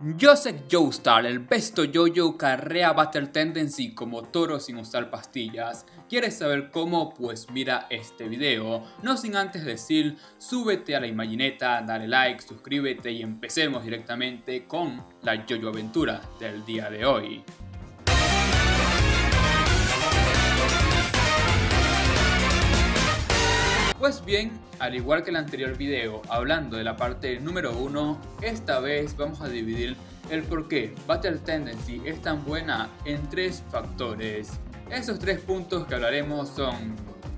Joseph Joestar, el besto Jojo, carrea Battle Tendency como toro sin usar pastillas. ¿Quieres saber cómo? Pues mira este video. No sin antes decir, súbete a la imagineta, dale like, suscríbete y empecemos directamente con la Jojo aventura del día de hoy. Pues bien, al igual que el anterior video hablando de la parte número 1, esta vez vamos a dividir el por qué Battle Tendency es tan buena en 3 factores. Esos 3 puntos que hablaremos son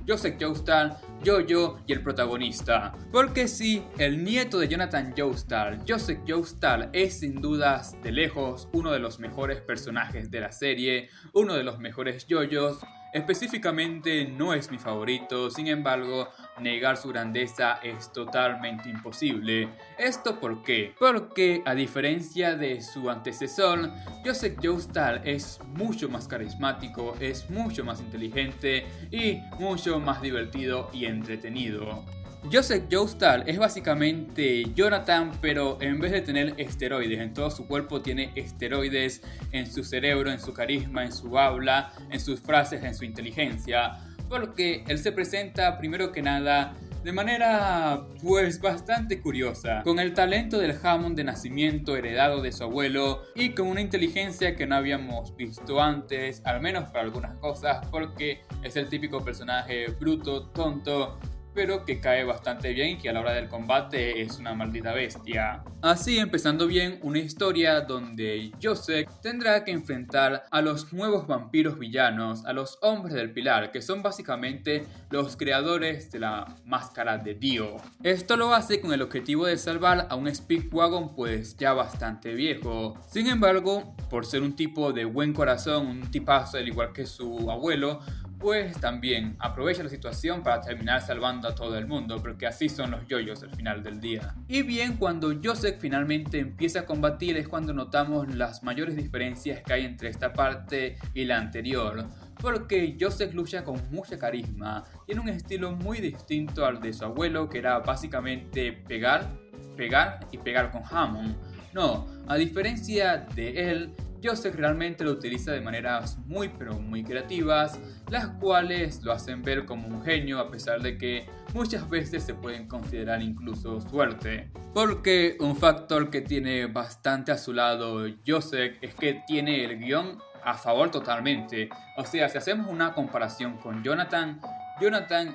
Joseph Joestar, Jojo y el protagonista. Porque sí, el nieto de Jonathan Joestar, Joseph Joestar, es sin dudas de lejos uno de los mejores personajes de la serie, uno de los mejores Jojos. Específicamente no es mi favorito, sin embargo, negar su grandeza es totalmente imposible. ¿Esto por qué? Porque a diferencia de su antecesor, Joseph Joestar es mucho más carismático, es mucho más inteligente y mucho más divertido y entretenido. Joseph Joestar es básicamente Jonathan, pero en vez de tener esteroides en todo su cuerpo, tiene esteroides en su cerebro, en su carisma, en su habla, en sus frases, en su inteligencia. Porque él se presenta primero que nada de manera pues bastante curiosa, con el talento del Hammond de nacimiento heredado de su abuelo y con una inteligencia que no habíamos visto antes, al menos para algunas cosas, porque es el típico personaje bruto, tonto, pero que cae bastante bien y que a la hora del combate es una maldita bestia. Así, empezando bien, una historia donde Joseph tendrá que enfrentar a los nuevos vampiros villanos, a los hombres del pilar, que son básicamente los creadores de la máscara de Dio. Esto lo hace con el objetivo de salvar a un Speedwagon pues ya bastante viejo. Sin embargo, por ser un tipo de buen corazón, un tipazo al igual que su abuelo, pues también aprovecha la situación para terminar salvando a todo el mundo, porque así son los yoyos al final del día. Y bien, cuando Joseph finalmente empieza a combatir es cuando notamos las mayores diferencias que hay entre esta parte y la anterior. Porque Joseph lucha con mucha carisma, tiene un estilo muy distinto al de su abuelo, que era básicamente pegar y pegar con Hammond. No, a diferencia de él, Joseph realmente lo utiliza de maneras muy pero muy creativas, las cuales lo hacen ver como un genio a pesar de que muchas veces se pueden considerar incluso suerte. Porque un factor que tiene bastante a su lado Joseph es que tiene el guión a favor totalmente. O sea, si hacemos una comparación con Jonathan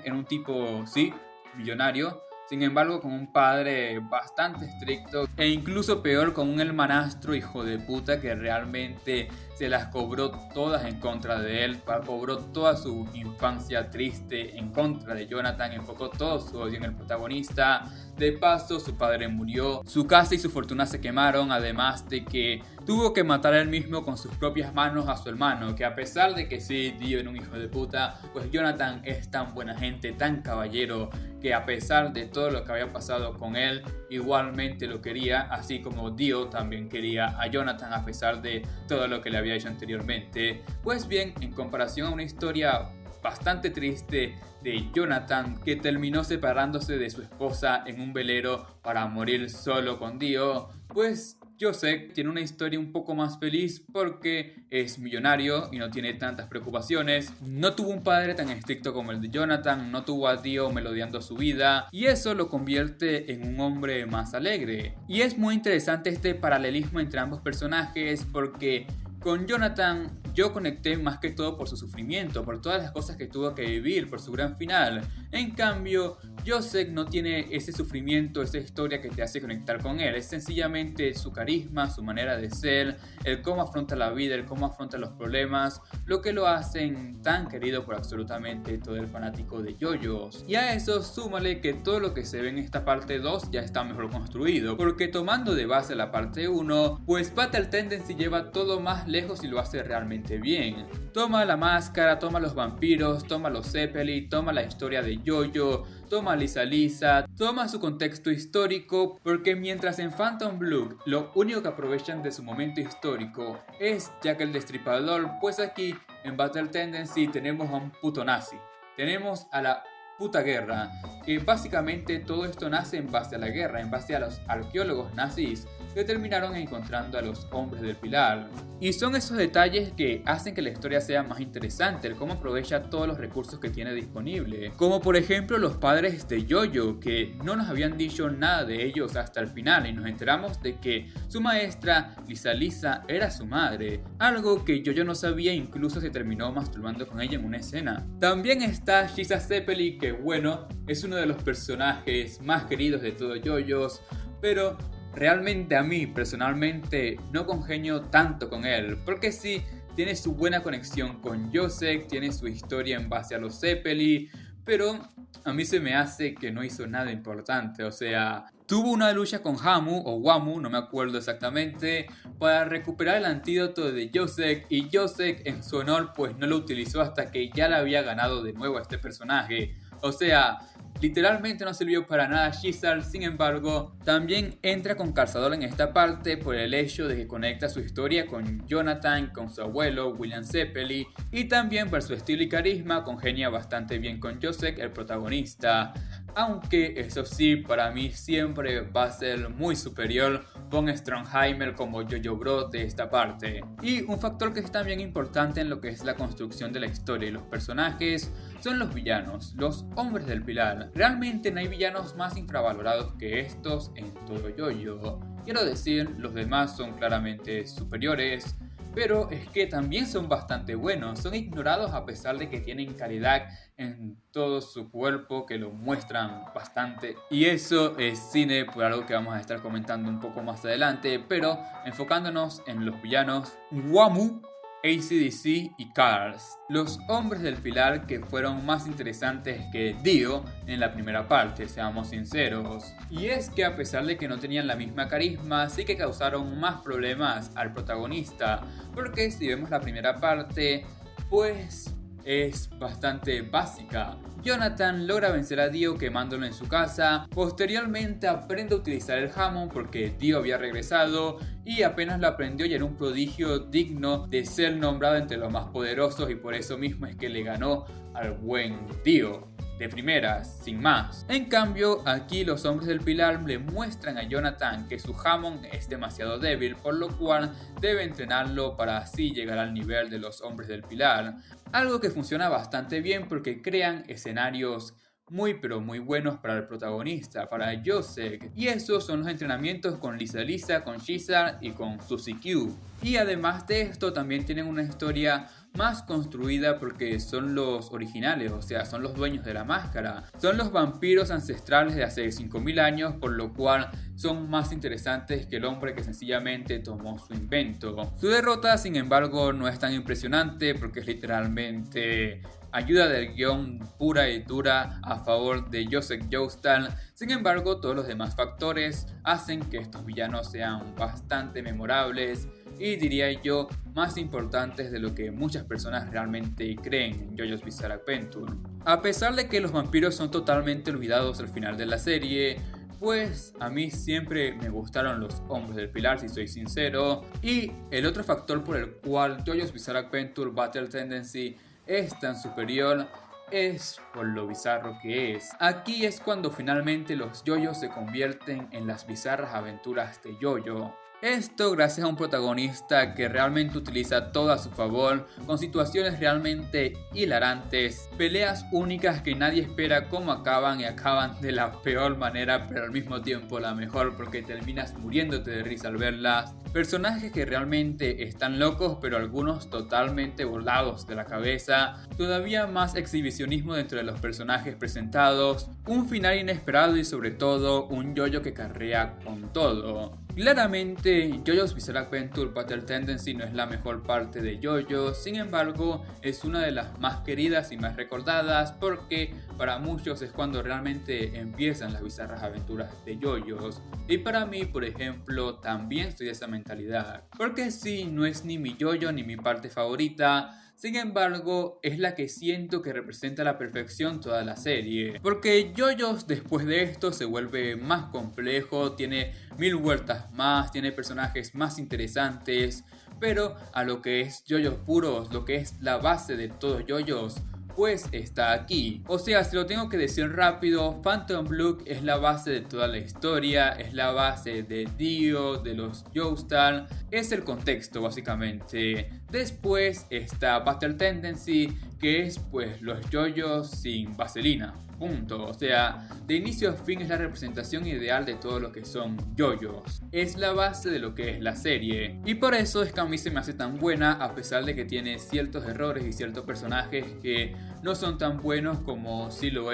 era un tipo, sí, millonario, sin embargo con un padre bastante estricto e incluso peor con un hermanastro hijo de puta que realmente se las cobró todas en contra de él, cobró toda su infancia triste en contra de Jonathan, enfocó todo su odio en el protagonista. De paso, su padre murió, su casa y su fortuna se quemaron, además de que tuvo que matar él mismo con sus propias manos a su hermano, que a pesar de que sí, Dio era un hijo de puta, pues Jonathan es tan buena gente, tan caballero, que a pesar de todo lo que había pasado con él, igualmente lo quería, así como Dio también quería a Jonathan a pesar de todo lo que le había hecho anteriormente. Pues bien, en comparación a una historia bastante triste de Jonathan, que terminó separándose de su esposa en un velero para morir solo con Dio, pues Joseph tiene una historia un poco más feliz porque es millonario y no tiene tantas preocupaciones. No tuvo un padre tan estricto como el de Jonathan, no tuvo a Dio melodiando su vida y eso lo convierte en un hombre más alegre. Y es muy interesante este paralelismo entre ambos personajes porque con Jonathan yo conecté más que todo por su sufrimiento, por todas las cosas que tuvo que vivir, por su gran final. En cambio, Joseph no tiene ese sufrimiento, esa historia que te hace conectar con él. Es sencillamente su carisma, su manera de ser, el cómo afronta la vida, el cómo afronta los problemas, lo que lo hacen tan querido por absolutamente todo el fanático de JoJo's. Y a eso súmale que todo lo que se ve en esta parte 2 ya está mejor construido, porque tomando de base la parte 1, pues Battle Tendency lleva todo más lejos y lo hace realmente bien. Toma la máscara, toma los vampiros, toma los Zeppelin, toma la historia de Jojo, toma a Lisa Lisa, toma su contexto histórico, porque mientras en Phantom Blood lo único que aprovechan de su momento histórico es Jack el Destripador, pues aquí en Battle Tendency tenemos a un puto nazi, tenemos a la puta guerra, que básicamente todo esto nace en base a la guerra, en base a los arqueólogos nazis que terminaron encontrando a los hombres del pilar. Y son esos detalles que hacen que la historia sea más interesante, el cómo aprovecha todos los recursos que tiene disponible. Como por ejemplo los padres de Jojo, que no nos habían dicho nada de ellos hasta el final y nos enteramos de que su maestra, Lisa, era su madre. Algo que Jojo no sabía, incluso se terminó masturbando con ella en una escena. También está Shisa Zeppeli, que bueno, es uno de los personajes más queridos de todo JoJo's, pero realmente a mí personalmente no congenio tanto con él, porque sí, tiene su buena conexión con Yosek, tiene su historia en base a los Zeppeli, pero a mí se me hace que no hizo nada importante. O sea, tuvo una lucha con Hamu o Wamu, no me acuerdo exactamente, para recuperar el antídoto de Yosek, y Yosek en su honor pues no lo utilizó hasta que ya le había ganado de nuevo a este personaje. O sea, literalmente no sirvió para nada Shizar. Sin embargo, también entra con calzador en esta parte por el hecho de que conecta su historia con Jonathan, con su abuelo William Zeppeli, y también por su estilo y carisma congenia bastante bien con Yosek, el protagonista. Aunque eso sí, para mí siempre va a ser muy superior Von Strongheimer como Jojo Bro de esta parte. Y un factor que es también importante en lo que es la construcción de la historia y los personajes son los villanos, los hombres del pilar. Realmente no hay villanos más infravalorados que estos en todo JoJo. Quiero decir, los demás son claramente superiores, pero es que también son bastante buenos, son ignorados a pesar de que tienen calidad en todo su cuerpo que lo muestran bastante. Y eso es cine, por algo que vamos a estar comentando un poco más adelante, pero enfocándonos en los villanos, Wamu, AC/DC y Cars, los hombres del pilar que fueron más interesantes que Dio en la primera parte, seamos sinceros. Y es que a pesar de que no tenían la misma carisma, sí que causaron más problemas al protagonista, porque si vemos la primera parte, pues es bastante básica. Jonathan logra vencer a Dio quemándolo en su casa, posteriormente aprende a utilizar el Hammond porque Dio había regresado y apenas lo aprendió y era un prodigio digno de ser nombrado entre los más poderosos, y por eso mismo es que le ganó al buen Dio de primeras, sin más. En cambio, aquí los hombres del pilar le muestran a Jonathan que su Hammond es demasiado débil, por lo cual debe entrenarlo para así llegar al nivel de los hombres del pilar. Algo que funciona bastante bien porque crean escenarios muy pero muy buenos para el protagonista, para Yosek, y esos son los entrenamientos con Lisa, con Shizar y con Suzy Q. Y además de esto también tienen una historia más construida porque son los originales, o sea, son los dueños de la máscara. Son los vampiros ancestrales de hace 5000 años, por lo cual son más interesantes que el hombre que sencillamente tomó su invento. Su derrota, sin embargo, no es tan impresionante porque es literalmente ayuda del guión pura y dura a favor de Joseph Joestar. Sin embargo, todos los demás factores hacen que estos villanos sean bastante memorables y, diría yo, más importantes de lo que muchas personas realmente creen en JoJo's Bizarre Adventure. A pesar de que los vampiros son totalmente olvidados al final de la serie, pues a mí siempre me gustaron los hombres del pilar, si soy sincero. Y el otro factor por el cual JoJo's Bizarre Adventure Battle Tendency es tan superior es por lo bizarro que es. Aquí es cuando finalmente los JoJos se convierten en las bizarras aventuras de JoJo. Esto gracias a un protagonista que realmente utiliza todo a su favor, con situaciones realmente hilarantes, peleas únicas que nadie espera cómo acaban, y acaban de la peor manera pero al mismo tiempo la mejor porque terminas muriéndote de risa al verlas. Personajes que realmente están locos pero algunos totalmente volados de la cabeza, todavía más exhibicionismo dentro de los personajes presentados, un final inesperado y sobre todo un JoJo que carrea con todo. Claramente, JoJo's Bizarre Adventure Battle Tendency no es la mejor parte de JoJo, sin embargo, es una de las más queridas y más recordadas porque para muchos es cuando realmente empiezan las bizarras aventuras de JoJo's. Y para mí, por ejemplo, también estoy de esa mentalidad, porque sí, no es ni mi JoJo ni mi parte favorita. Sin embargo, es la que siento que representa a la perfección toda la serie. Porque JoJo's después de esto se vuelve más complejo, tiene 1000 vueltas más, tiene personajes más interesantes. Pero a lo que es JoJo's puros, lo que es la base de todos JoJo's, pues está aquí. O sea, si lo tengo que decir rápido, Phantom Blood es la base de toda la historia, es la base de Dio, de los Joestar, es el contexto básicamente. Después está Battle Tendency, que es pues los yoyos sin vaselina. Punto. O sea, de inicio a fin es la representación ideal de todo lo que son yoyos. Es la base de lo que es la serie. Y por eso es que a mí se me hace tan buena, a pesar de que tiene ciertos errores y ciertos personajes que no son tan buenos como si lo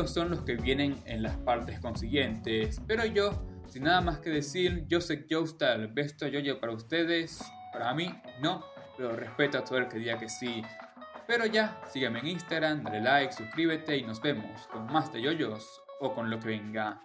son los que vienen en las partes consiguientes. Pero yo, sin nada más que decir, Joseph Joestar, besto yoyo para ustedes. Para mí, no, pero respeto a todo el que diga que sí. Pero ya, sígueme en Instagram, dale like, suscríbete y nos vemos con más de yoyos o con lo que venga.